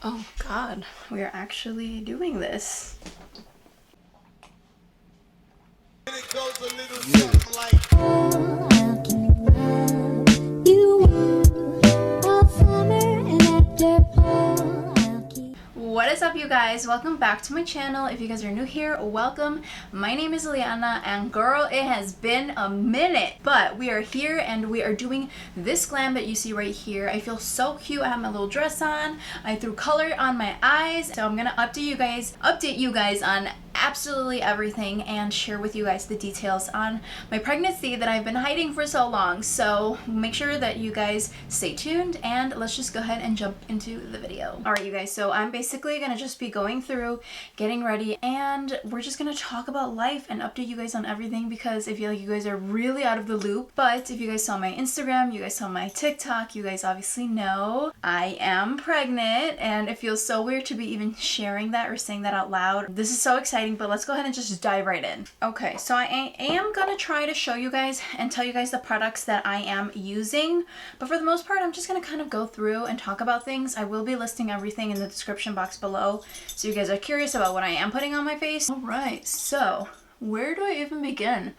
Oh God, we are actually doing this. It goes a little something like. What is up, you guys? Welcome back to my channel. If you guys are new here, welcome. My name is ILIANA, and girl, it has been a minute, but we are here and we are doing this glam that you see right here. I feel so cute. I have my little dress on. I threw color on my eyes, so I'm gonna update you guys on absolutely everything and share with you guys the details on my pregnancy that I've been hiding for so long. So make sure that you guys stay tuned and let's just go ahead and jump into the video. All right, you guys, so I'm basically gonna just be going through, getting ready, and we're just gonna talk about life and update you guys on everything because I feel like you guys are really out of the loop. But if you guys saw my Instagram, you guys saw my TikTok, you guys obviously know I am pregnant, and it feels so weird to be even sharing that or saying that out loud. This is so exciting, but let's go ahead and just dive right in. Okay, so I am gonna try to show you guys and tell you guys the products that I am using, but for the most part I'm just gonna kind of go through and talk about things. I will be listing everything in the description box below, so you guys are curious about what I am putting on my face. All right, so where do I even begin?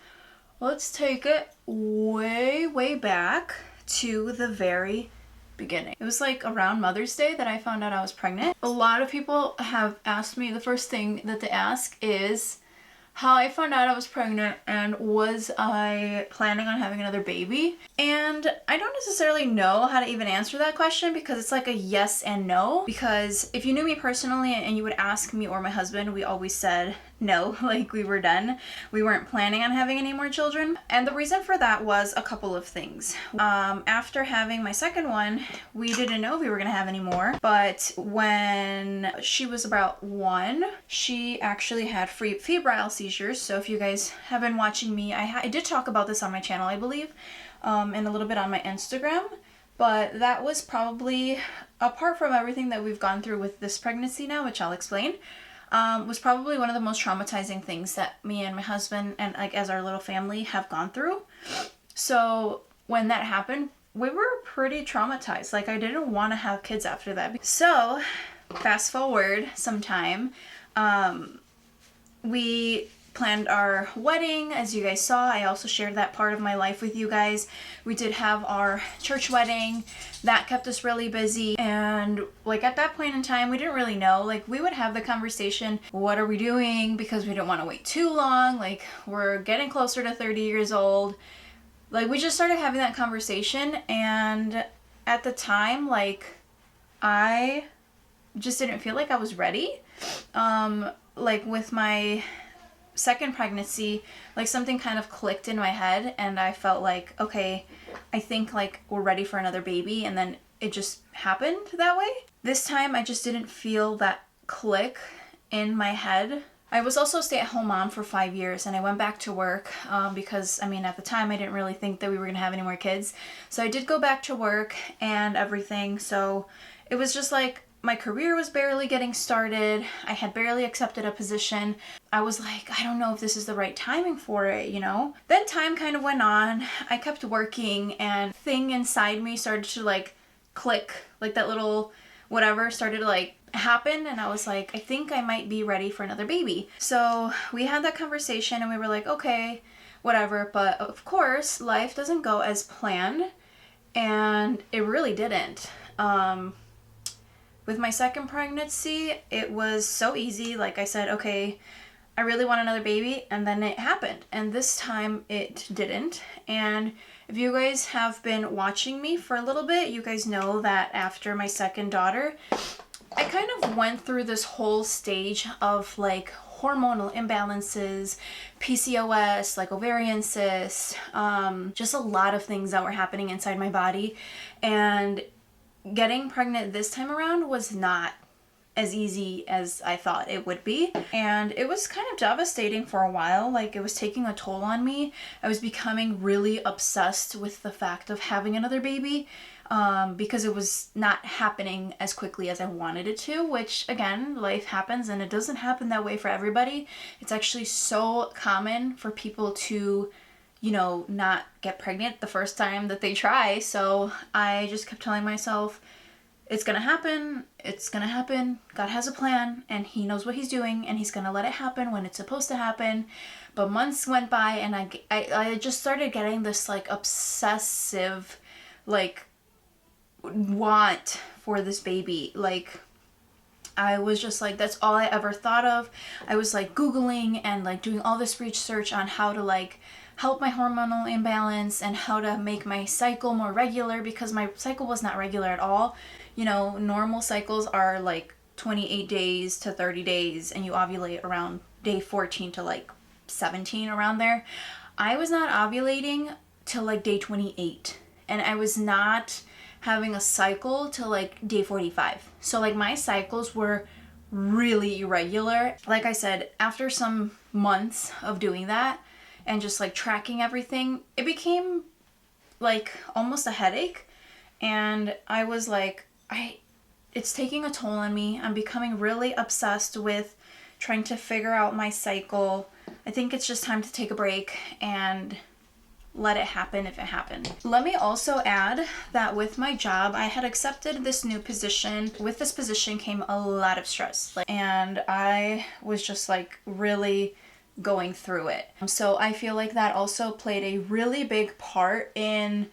Let's take it way back to the very beginning. It was like around Mother's Day that I found out I was pregnant. A lot of people have asked me, the first thing that they ask is how I found out I was pregnant and was I planning on having another baby? And I don't necessarily know how to even answer that question because it's like a yes and no. Because if you knew me personally and you would ask me or my husband, we always said no, like we were done. We weren't planning on having any more children. And the reason for that was a couple of things. After having my second one, we didn't know if we were gonna have any more. But when she was about 1, she actually had febrile seizures. So if you guys have been watching me, I did talk about this on my channel, I believe, and a little bit on my Instagram. But that was probably, apart from everything that we've gone through with this pregnancy now, which I'll explain, was probably one of the most traumatizing things that me and my husband and like as our little family have gone through. So when that happened, we were pretty traumatized. Like I didn't want to have kids after that. So fast forward some time, we planned our wedding. As you guys saw, I also shared that part of my life with you guys. We did have our church wedding. That kept us really busy, and like at that point in time we didn't really know. Like we would have the conversation, what are we doing, because we didn't want to wait too long. Like we're getting closer to 30 years old. Like we just started having that conversation, and at the time like I just didn't feel like I was ready. Like with my second pregnancy, like something kind of clicked in my head and I felt like, okay, I think like we're ready for another baby, and then it just happened that way. This time I just didn't feel that click in my head. I was also a stay-at-home mom for 5 years, and I went back to work because I mean at the time I didn't really think that we were gonna have any more kids. So I did go back to work and everything. So it was just like my career was barely getting started. I had barely accepted a position. I was like, I don't know if this is the right timing for it, you know? Then time kind of went on. I kept working and thing inside me started to like click, like that little whatever started to like happen, and I was like, I think I might be ready for another baby. So we had that conversation and we were like, okay, whatever. But of course, life doesn't go as planned, and it really didn't. With my second pregnancy, it was so easy. Like I said, okay, I really want another baby, and then it happened. And this time it didn't. And if you guys have been watching me for a little bit, you guys know that after my second daughter, I kind of went through this whole stage of like hormonal imbalances, PCOS, like ovarian cysts, just a lot of things that were happening inside my body. And getting pregnant this time around was not as easy as I thought it would be, and it was kind of devastating for a while. Like it was taking a toll on me. I was becoming really obsessed with the fact of having another baby because it was not happening as quickly as I wanted it to, which again, life happens and it doesn't happen that way for everybody. It's actually so common for people to, you know, not get pregnant the first time that they try. So I just kept telling myself, it's gonna happen, it's gonna happen. God has a plan and he knows what he's doing and he's gonna let it happen when it's supposed to happen. But months went by and I just started getting this like obsessive like want for this baby. Like I was just like, that's all I ever thought of. I was like Googling and like doing all this research on how to like help my hormonal imbalance and how to make my cycle more regular, because my cycle was not regular at all. You know, normal cycles are like 28 days to 30 days and you ovulate around day 14 to like 17, around there. I was not ovulating till like day 28 and I was not having a cycle till like day 45. So like my cycles were really irregular. Like I said, after some months of doing that and just like tracking everything, it became like almost a headache. And I was like, it's taking a toll on me. I'm becoming really obsessed with trying to figure out my cycle. I think it's just time to take a break and let it happen if it happened. Let me also add that with my job, I had accepted this new position. With this position came a lot of stress, and I was just like really going through it. So I feel like that also played a really big part in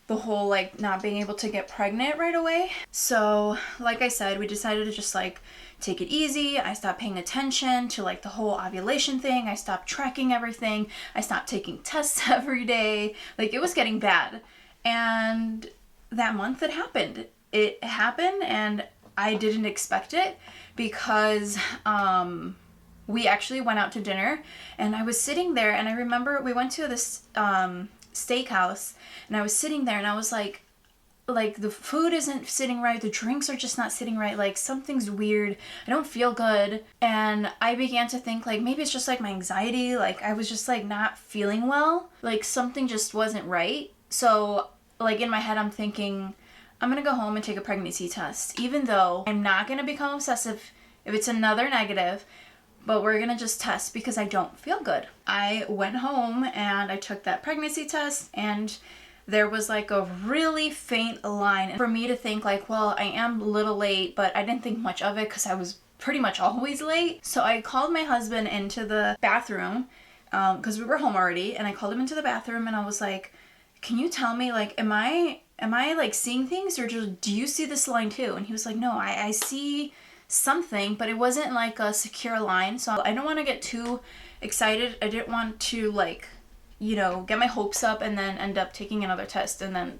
the whole like not being able to get pregnant right away. So like I said, we decided to just like take it easy. I stopped paying attention to like the whole ovulation thing. I stopped tracking everything. I stopped taking tests every day. Like it was getting bad. And that month it happened. It happened and I didn't expect it because we actually went out to dinner and I was sitting there and I remember we went to this steakhouse and I was sitting there and I was like the food isn't sitting right, the drinks are just not sitting right, like something's weird, I don't feel good. And I began to think like maybe it's just like my anxiety, like I was just like not feeling well, like something just wasn't right. So like in my head I'm thinking I'm gonna go home and take a pregnancy test, even though I'm not gonna become obsessive if it's another negative, but we're gonna just test because I don't feel good. I went home and I took that pregnancy test and there was like a really faint line for me to think like, well, I am a little late, but I didn't think much of it because I was pretty much always late. So I called my husband into the bathroom because we were home already, and I called him into the bathroom and I was like, can you tell me like, am I like seeing things, or just do you see this line too? And he was like, no, I see something, but it wasn't like a secure line. So I don't want to get too excited. I didn't want to like, you know, get my hopes up and then end up taking another test and then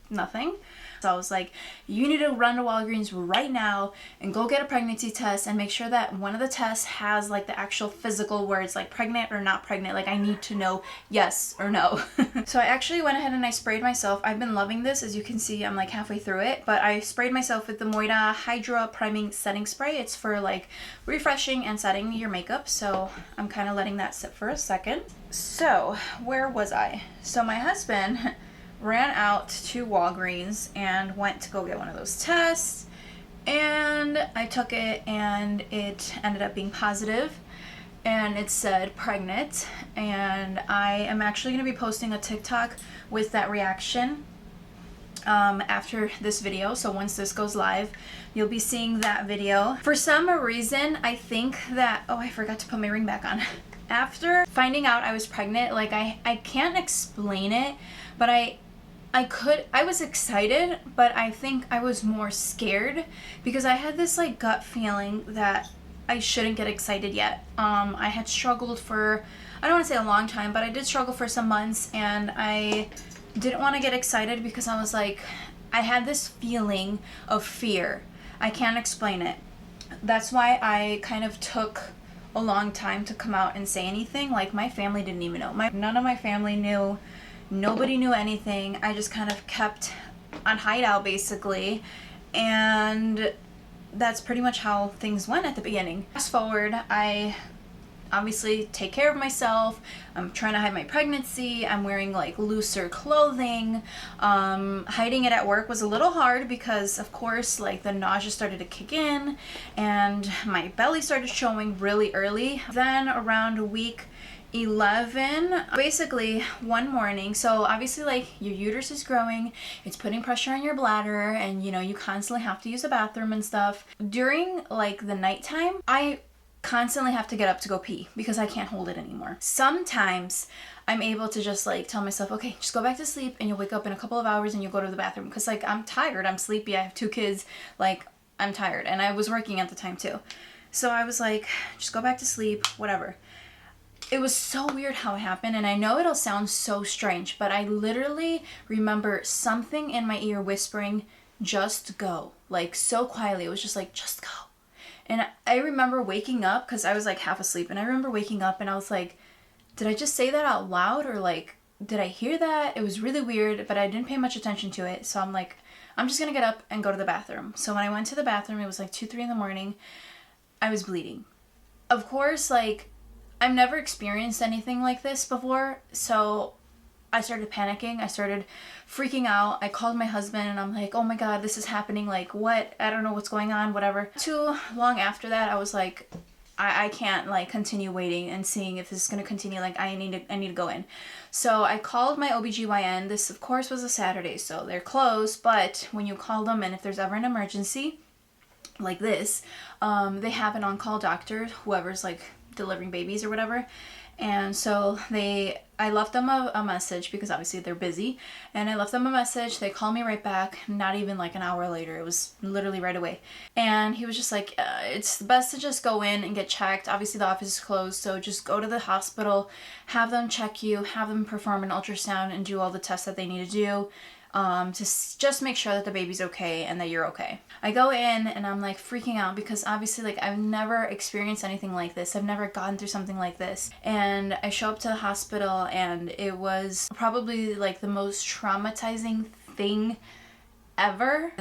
nothing. So I was like, you need to run to Walgreens right now and go get a pregnancy test and make sure that one of the tests has like the actual physical words like pregnant or not pregnant. Like I need to know yes or no. So I actually went ahead and I sprayed myself. I've been loving this. As you can see, I'm like halfway through it, but I sprayed myself with the Moira Hydra Priming setting spray. It's for like refreshing and setting your makeup. So I'm kind of letting that sit for a second. So where was I? So my husband ran out to Walgreens and went to go get one of those tests, and I took it and it ended up being positive and it said pregnant. And I am actually going to be posting a TikTok with that reaction after this video. So once this goes live, you'll be seeing that video. For some reason, I think that, oh, I forgot to put my ring back on. After finding out I was pregnant, like I can't explain it, but I was excited, but I think I was more scared because I had this like gut feeling that I shouldn't get excited yet. I had struggled for, I don't want to say a long time, but I did struggle for some months, and I didn't want to get excited because I was like, I had this feeling of fear. I can't explain it. That's why I kind of took a long time to come out and say anything. Like my family didn't even know. None of my family knew. Nobody knew anything. I just kind of kept on hideout basically, and that's pretty much how things went at the beginning. Fast forward, I obviously take care of myself. I'm trying to hide my pregnancy. I'm wearing like looser clothing. Hiding it at work was a little hard because of course like the nausea started to kick in and my belly started showing really early. Then around week 11. Basically, one morning, so obviously like your uterus is growing, it's putting pressure on your bladder, and you know, you constantly have to use the bathroom and stuff. During like the nighttime, I constantly have to get up to go pee because I can't hold it anymore. Sometimes I'm able to just like tell myself, okay, just go back to sleep, and you'll wake up in a couple of hours and you'll go to the bathroom, because like I'm tired, I'm sleepy, I have 2 kids, like I'm tired, and I was working at the time too. So I was like, just go back to sleep, whatever. It was so weird how it happened, and I know it'll sound so strange, but I literally remember something in my ear whispering, just go. Like, so quietly. It was just like, just go. And I remember waking up, because I was like half asleep, and I remember waking up and I was like, did I just say that out loud, or like, did I hear that? It was really weird, but I didn't pay much attention to it. So I'm like, I'm just gonna get up and go to the bathroom. So when I went to the bathroom, it was like 2, 3 in the morning. I was bleeding. Of course, like, I've never experienced anything like this before, so I started panicking. I started freaking out. I called my husband and I'm like, oh my God, this is happening. Like, what? I don't know what's going on, whatever. Too long after that, I was like, I can't like continue waiting and seeing if this is going to continue. Like, I need to go in. So I called my OBGYN. This, of course, was a Saturday, so they're closed. But when you call them, and if there's ever an emergency like this, they have an on-call doctor, whoever's like delivering babies or whatever. And so I left them a message, because obviously they're busy, and I left them a message. They called me right back, not even like an hour later. It was literally right away. And he was just like, it's best to just go in and get checked. Obviously the office is closed, so just go to the hospital, have them check you, have them perform an ultrasound and do all the tests that they need to do, to just make sure that the baby's okay and that you're okay. I go in and I'm like freaking out, because obviously like I've never experienced anything like this. I've never gone through something like this. And I show up to the hospital, and it was probably like the most traumatizing thing ever.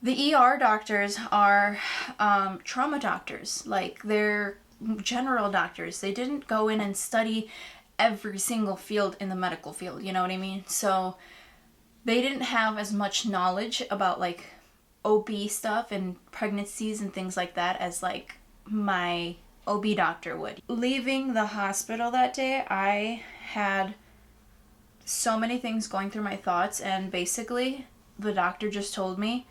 The ER doctors are trauma doctors. Like, they're general doctors. They didn't go in and study every single field in the medical field, you know what I mean? So they didn't have as much knowledge about like OB stuff and pregnancies and things like that as like my OB doctor would. Leaving the hospital that day, I had so many things going through my thoughts, and basically the doctor just told me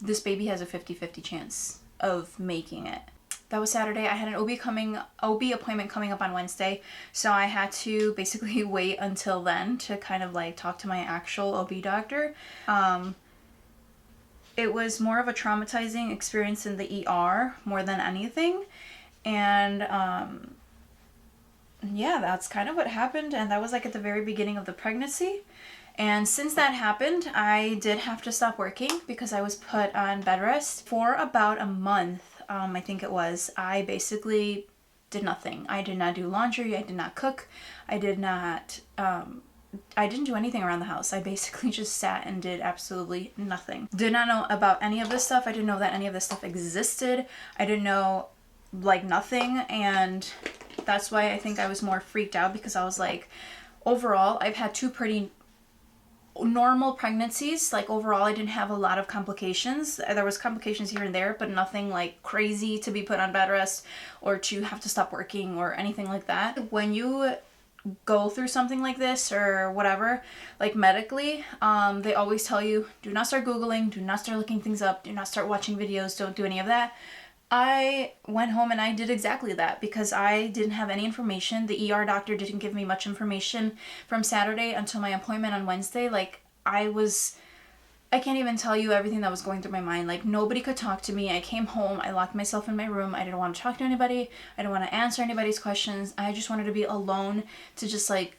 this baby has a 50-50 chance of making it. That was Saturday. I had an OB appointment coming up on Wednesday, so I had to basically wait until then to kind of like talk to my actual OB doctor. It was more of a traumatizing experience in the ER more than anything, and yeah, that's kind of what happened, and that was like at the very beginning of the pregnancy. And since that happened, I did have to stop working because I was put on bed rest for about a month. I think it was. I basically did nothing. I did not do laundry. I did not cook. I didn't do anything around the house. I basically just sat and did absolutely nothing. Did not know about any of this stuff. I didn't know that any of this stuff existed. I didn't know like nothing, and that's why I think I was more freaked out, because I was like, overall, I've had 2 pretty normal pregnancies. Like, overall, I didn't have a lot of complications. There was complications here and there, but nothing like crazy to be put on bed rest or to have to stop working or anything like that. When you go through something like this or whatever, like medically, they always tell you, do not start Googling, do not start looking things up, do not start watching videos, don't do any of that. I went home and I did exactly that, because I didn't have any information. The ER doctor didn't give me much information from Saturday until my appointment on Wednesday. Like, I can't even tell you everything that was going through my mind. Like, nobody could talk to me. I came home, I locked myself in my room. I didn't want to talk to anybody. I didn't want to answer anybody's questions. I just wanted to be alone to just like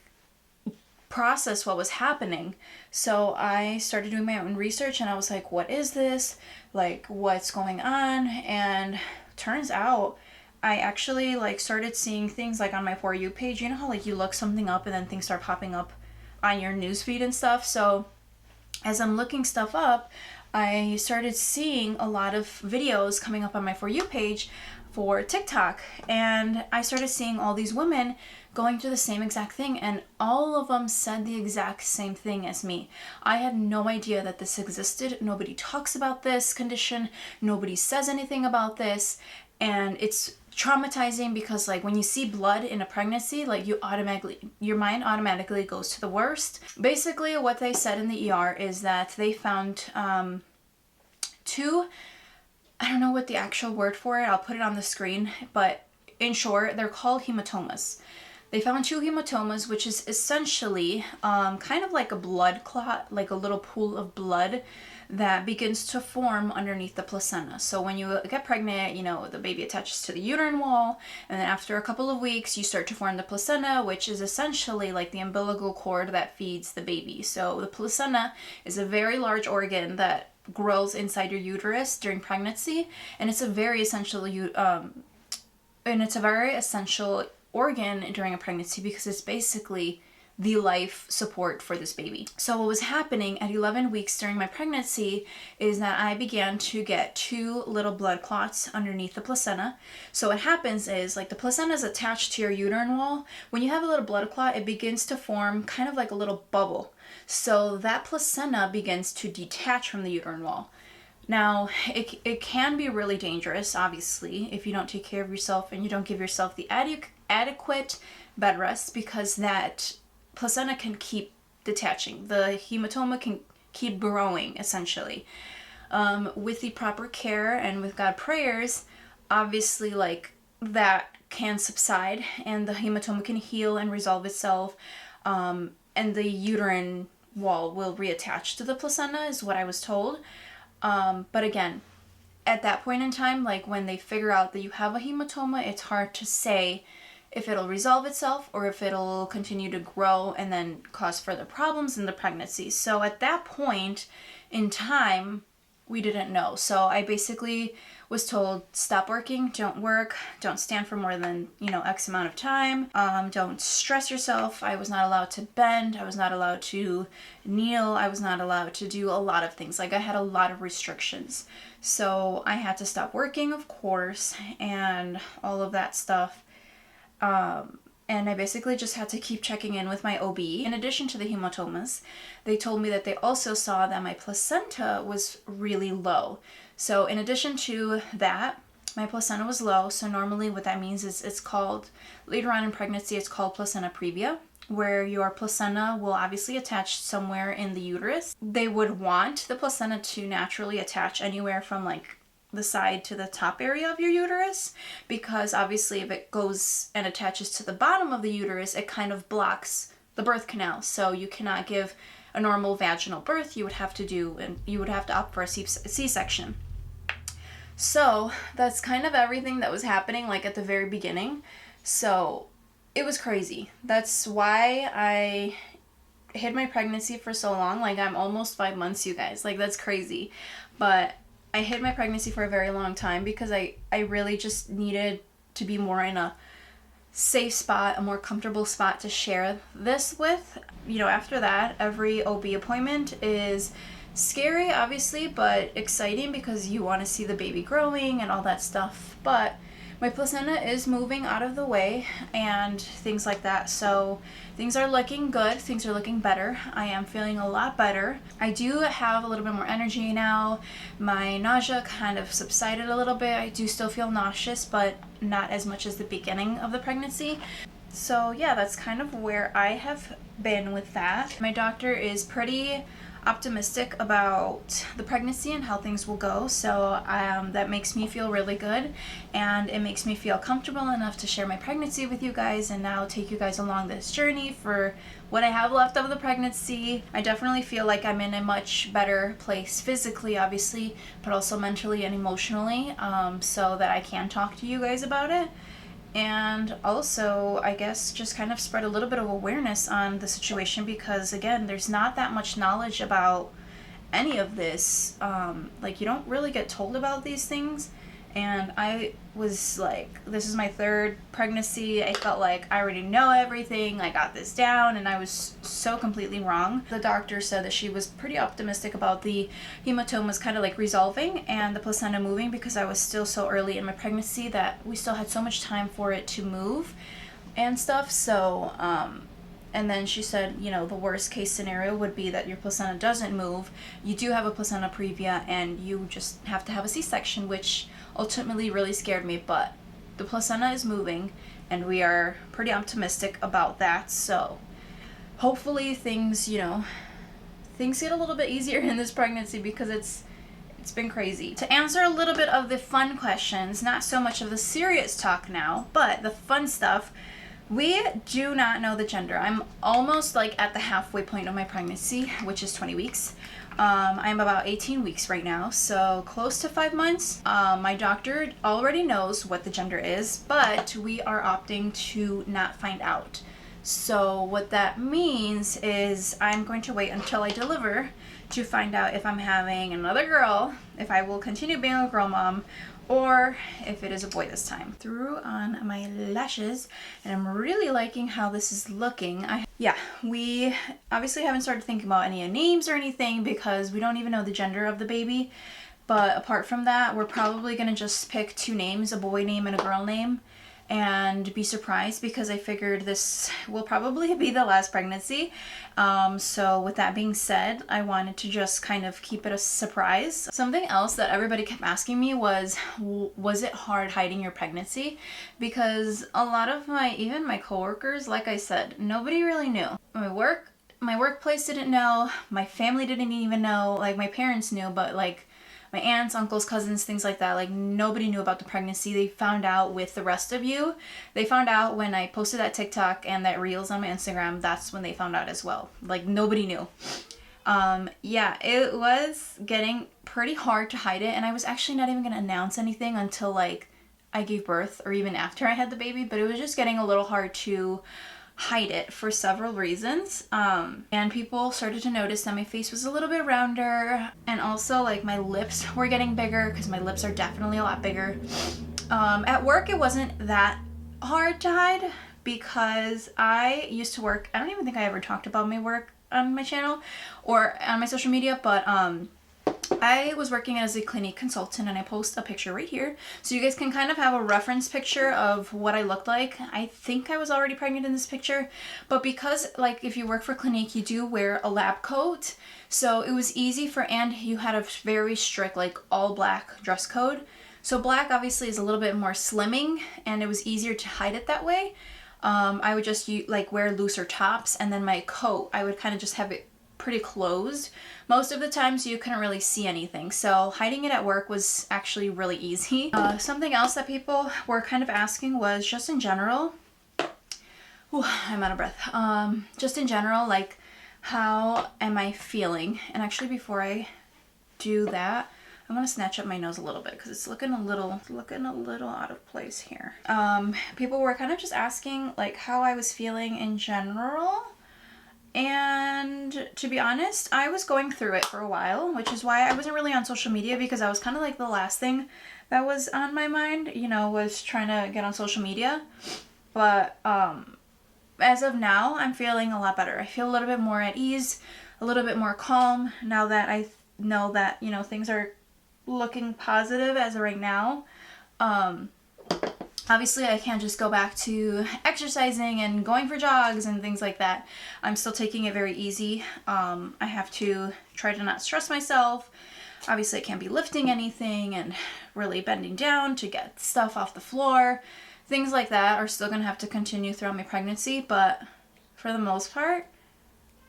process what was happening. So I started doing my own research, and I was like, what is this? Like, what's going on? And turns out I actually like started seeing things like on my For You page. You know how like you look something up and then things start popping up on your newsfeed and stuff? So as I'm looking stuff up, I started seeing a lot of videos coming up on my For You page for TikTok, and I started seeing all these women going through the same exact thing, and all of them said the exact same thing as me. I had no idea that this existed. Nobody talks about this condition. Nobody says anything about this, and it's traumatizing because like when you see blood in a pregnancy, like your mind automatically goes to the worst. Basically what they said in the ER is that they found two, I don't know what the actual word for it, I'll put it on the screen, but in short they're called hematomas. They found 2 hematomas, which is essentially kind of like a blood clot, like a little pool of blood that begins to form underneath the placenta. So when you get pregnant, you know, the baby attaches to the uterine wall, and then after a couple of weeks you start to form the placenta, which is essentially like the umbilical cord that feeds the baby. So the placenta is a very large organ that grows inside your uterus during pregnancy, and it's a very essential organ during a pregnancy because it's basically the life support for this baby. So what was happening at 11 weeks during my pregnancy is that I began to get 2 little blood clots underneath the placenta. So what happens is, like, the placenta is attached to your uterine wall. When you have a little blood clot, it begins to form kind of like a little bubble. So that placenta begins to detach from the uterine wall. Now, it can be really dangerous, obviously, if you don't take care of yourself and you don't give yourself the adequate bed rest, because that placenta can keep detaching. The hematoma can keep growing, essentially. With the proper care and with God prayers, obviously, like, that can subside and the hematoma can heal and resolve itself, and the uterine wall will reattach to the placenta, is what I was told. But again, at that point in time, like when they figure out that you have a hematoma, it's hard to say if it'll resolve itself or if it'll continue to grow and then cause further problems in the pregnancy. So at that point in time, we didn't know. So I basically was told, stop working, don't work, don't stand for more than, X amount of time, don't stress yourself. I was not allowed to bend, I was not allowed to kneel, I was not allowed to do a lot of things. Like, I had a lot of restrictions. So I had to stop working, of course, and all of that stuff. And I basically just had to keep checking in with my OB. In addition to the hematomas, they told me that they also saw that my placenta was really low. So in addition to that, my placenta was low. So normally what that means is it's called, later on in pregnancy, it's called placenta previa, where your placenta will obviously attach somewhere in the uterus. They would want the placenta to naturally attach anywhere from like the side to the top area of your uterus, because obviously if it goes and attaches to the bottom of the uterus, it kind of blocks the birth canal. So you cannot give a normal vaginal birth. You would have to opt for a C-section. So that's kind of everything that was happening, like, at the very beginning. So it was crazy. That's why I hid my pregnancy for so long. Like, I'm almost 5 months, you guys. Like, that's crazy. But I hid my pregnancy for a very long time because I really just needed to be more in a safe spot, a more comfortable spot to share this with. After that, every OB appointment is scary, obviously, but exciting because you want to see the baby growing and all that stuff. But my placenta is moving out of the way and things like that. So things are looking good. Things are looking better. I am feeling a lot better. I do have a little bit more energy now. My nausea kind of subsided a little bit. I do still feel nauseous, but not as much as the beginning of the pregnancy. So yeah, that's kind of where I have been with that. My doctor is pretty optimistic about the pregnancy and how things will go, so that makes me feel really good, and it makes me feel comfortable enough to share my pregnancy with you guys and now take you guys along this journey for what I have left of the pregnancy. I definitely feel like I'm in a much better place physically, obviously, but also mentally and emotionally, so that I can talk to you guys about it. And also, I guess, just kind of spread a little bit of awareness on the situation, because again, there's not that much knowledge about any of this. Like, you don't really get told about these things. And I was like, this is my 3rd pregnancy. I felt like I already know everything. I got this down, and I was so completely wrong. The doctor said that she was pretty optimistic about the hematomas kind of like resolving and the placenta moving, because I was still so early in my pregnancy that we still had so much time for it to move and stuff. So, and then she said, the worst case scenario would be that your placenta doesn't move. You do have a placenta previa and you just have to have a C-section, which ultimately really scared me, but the placenta is moving, and we are pretty optimistic about that. So hopefully things, you know, things get a little bit easier in this pregnancy because it's been crazy. To answer a little bit of the fun questions, not so much of the serious talk now, but the fun stuff, we do not know the gender. I'm almost like at the halfway point of my pregnancy, which is 20 weeks. I'm about 18 weeks right now, so close to 5 months. My doctor already knows what the gender is, but we are opting to not find out. So what that means is I'm going to wait until I deliver to find out if I'm having another girl, if I will continue being a girl mom, or if it is a boy this time. Threw on my lashes, and I'm really liking how this is looking. We obviously haven't started thinking about any names or anything because we don't even know the gender of the baby. But apart from that, we're probably gonna just pick 2 names, a boy name and a girl name, and be surprised because I figured this will probably be the last pregnancy. So with that being said, I wanted to just kind of keep it a surprise. Something else that everybody kept asking me was it hard hiding your pregnancy? Because a lot of even my coworkers, like I said, nobody really knew. My workplace didn't know, my family didn't even know, like my parents knew, but like my aunts, uncles, cousins, things like that, like nobody knew about the pregnancy. They found out with the rest of you. They found out when I posted that TikTok and that Reels on my Instagram. That's when they found out as well. Like nobody knew. Yeah, it was getting pretty hard to hide it, and I was actually not even gonna announce anything until like I gave birth or even after I had the baby, but it was just getting a little hard to hide it for several reasons. And people started to notice that my face was a little bit rounder, and also like my lips were getting bigger because my lips are definitely a lot bigger. At work it wasn't that hard to hide because I used to work, I don't even think I ever talked about my work on my channel or on my social media, but I was working as a clinic consultant, and I post a picture right here so you guys can kind of have a reference picture of what I looked like. I think I was already pregnant in this picture, but because like if you work for clinic, you do wear a lab coat, so it was easy and you had a very strict like all black dress code. So black obviously is a little bit more slimming, and it was easier to hide it that way. I would just like wear looser tops, and then my coat, I would kind of just have it pretty closed most of the time so you couldn't really see anything. So hiding it at work was actually really easy. Something else that people were kind of asking was just in general, I'm out of breath. Just in general, like how am I feeling? And actually before I do that, I'm gonna snatch up my nose a little bit because it's looking a little out of place here. People were kind of just asking like how I was feeling in general. And to be honest, I was going through it for a while, which is why I wasn't really on social media, because I was kind of like the last thing that was on my mind, you know, was trying to get on social media. But as of now, I'm feeling a lot better. I feel a little bit more at ease, a little bit more calm now that I know that, you know, things are looking positive as of right now. Obviously, I can't just go back to exercising and going for jogs and things like that. I'm still taking it very easy. I have to try to not stress myself. Obviously, I can't be lifting anything and really bending down to get stuff off the floor. Things like that are still going to have to continue throughout my pregnancy, but for the most part,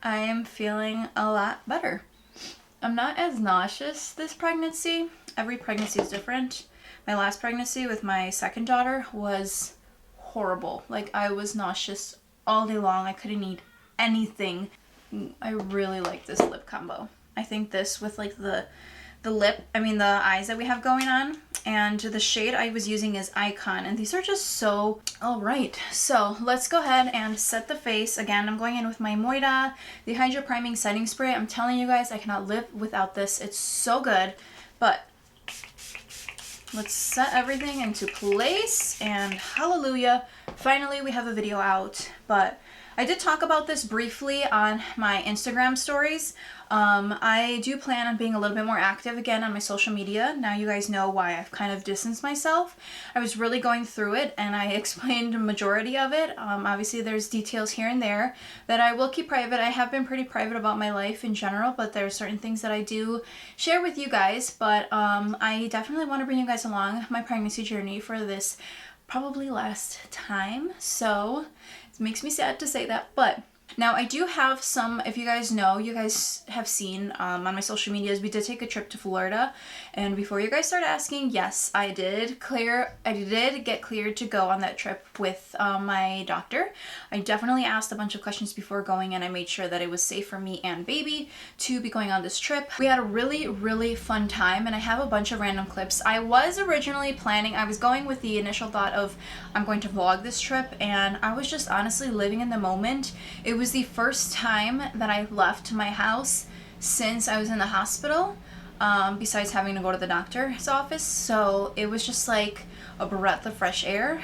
I am feeling a lot better. I'm not as nauseous this pregnancy. Every pregnancy is different. My last pregnancy with my second daughter was horrible. Like, I was nauseous all day long. I couldn't eat anything. I really like this lip combo. I think this with like the eyes that we have going on, and the shade I was using is Icon, and these are just so... Alright, so let's go ahead and set the face. Again, I'm going in with my Moira, the Hydra Priming Setting Spray. I'm telling you guys, I cannot live without this. It's so good. But let's set everything into place, and hallelujah, finally we have a video out. But I did talk about this briefly on my Instagram stories. I do plan on being a little bit more active again on my social media. Now you guys know why I've kind of distanced myself. I was really going through it, and I explained a majority of it. Obviously there's details here and there that I will keep private. I have been pretty private about my life in general, but there are certain things that I do share with you guys. But I definitely want to bring you guys along my pregnancy journey for this probably last time, so it makes me sad to say that. But now I do have some, if you guys know, you guys have seen on my social medias, we did take a trip to Florida. And before you guys start asking, yes, I did get cleared to go on that trip with my doctor. I definitely asked a bunch of questions before going, and I made sure that it was safe for me and baby to be going on this trip. We had a really fun time, and I have a bunch of random clips. I was originally planning, I was going with the initial thought of I'm going to vlog this trip, and I was just honestly living in the moment. It was the first time that I left my house since I was in the hospital, besides having to go to the doctor's office. So it was just like a breath of fresh air.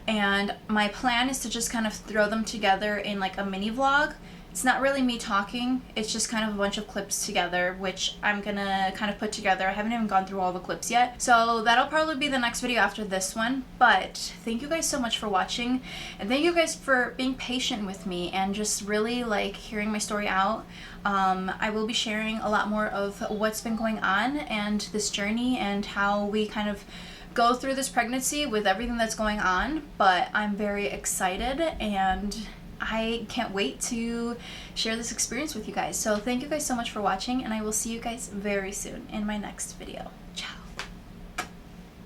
And my plan is to just kind of throw them together in like a mini vlog. It's not really me talking, it's just kind of a bunch of clips together, which I'm gonna kind of put together. I haven't even gone through all the clips yet, so that'll probably be the next video after this one. But thank you guys so much for watching, and thank you guys for being patient with me and just really like hearing my story out. I will be sharing a lot more of what's been going on and this journey and how we kind of go through this pregnancy with everything that's going on. But I'm very excited, and I can't wait to share this experience with you guys. So thank you guys so much for watching, and I will see you guys very soon in my next video. Ciao.